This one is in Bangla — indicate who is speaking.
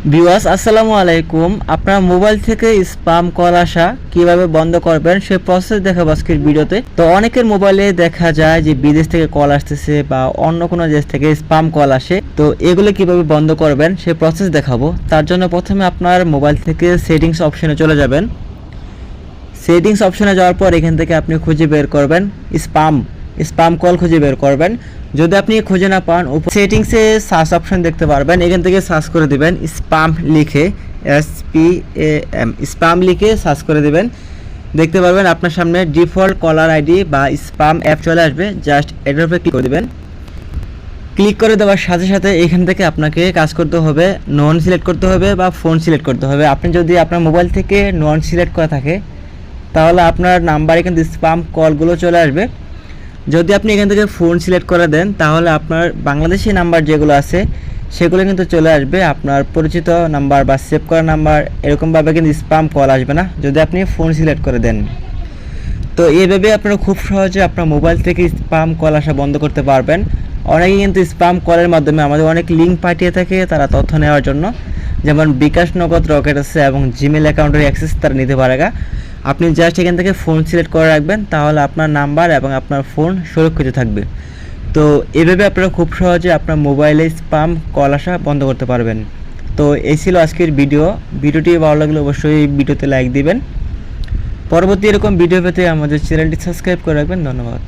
Speaker 1: ভিউয়ার্স আসসালামু আলাইকুম। আপনার মোবাইল থেকে স্প্যাম কল আসা কিভাবে বন্ধ করবেন সেই প্রসেস দেখাবো আজকের ভিডিওতে। তো অনেকের মোবাইলে দেখা যায় যে বিদেশ থেকে কল আসতেছে বা অন্য কোনো দেশ থেকে স্প্যাম কল আসে, তো এগুলো কিভাবে বন্ধ করবেন সেই প্রসেস দেখাবো। তার জন্য প্রথমে আপনার মোবাইল থেকে সেটিংস অপশনে চলে যাবেন। সেটিংস অপশনে যাওয়ার পর এখান থেকে আপনি খুঁজে বের করবেন স্প্যাম কল খুঁজে বের করবেন। যদি আপনি খুঁজে না পান, সেটিংসে সার্চ অপশন দেখতে পারবেন, এখান থেকে সার্চ করে দিবেন স্প্যাম লিখে, SPAM স্প্যাম লিখে সার্চ করে দিবেন। দেখতে পারবেন আপনার সামনে ডিফল্ট কলার আইডি বা স্প্যাম অ্যাপ চলে আসবে। জাস্ট এটার উপরে ক্লিক করে দিবেন। ক্লিক করে দেওয়ার সাথে সাথে এখান থেকে আপনাকে কাজ করতে হবে, নন সিলেক্ট করতে হবে বা ফোন সিলেক্ট করতে হবে। আপনি যদি আপনার মোবাইল থেকে নন সিলেক্ট করা থাকে তাহলে আপনার নাম্বারে কিন্তু স্প্যাম কলগুলো চলে আসবে। যদি আপনি এখান থেকে ফোন সিলেক্ট করে দেন তাহলে আপনার বাংলাদেশি নাম্বার যেগুলো আছে সেগুলো কিন্তু চলে আসবে, আপনার পরিচিত নাম্বার বা সেভ করা নাম্বার এরকমভাবে কিন্তু স্প্যাম কল আসবে না যদি আপনি ফোন সিলেক্ট করে দেন। তো এইভাবে আপনারা খুব সহজে আপনার মোবাইল থেকে স্প্যাম কল আসা বন্ধ করতে পারবেন। অনেকে কিন্তু স্প্যাম কলের মাধ্যমে আমাদের অনেক লিঙ্ক পাঠিয়ে থাকে তারা তথ্য নেওয়ার জন্য, যেমন বিকাশ, নগদ, রকেট আছে এবং জিমেল অ্যাকাউন্টের অ্যাক্সেস তারা নিতে পারে। আপনি জাস্ট এখান থেকে ফোন সিলেক্ট করে রাখবেন, তাহলে আপনার নাম্বার এবং আপনার ফোন সুরক্ষিত থাকবে। তো এভাবে আপনারা খুব সহজে আপনার মোবাইলে স্প্যাম কল আসা বন্ধ করতে পারবেন। তো এই ছিল আজকের ভিডিওটি ভালো লাগলে অবশ্যই ভিডিওতে লাইক দিবেন। পরবর্তী এরকম ভিডিও পেতে আমাদের চ্যানেলটি সাবস্ক্রাইব করে রাখবেন। ধন্যবাদ।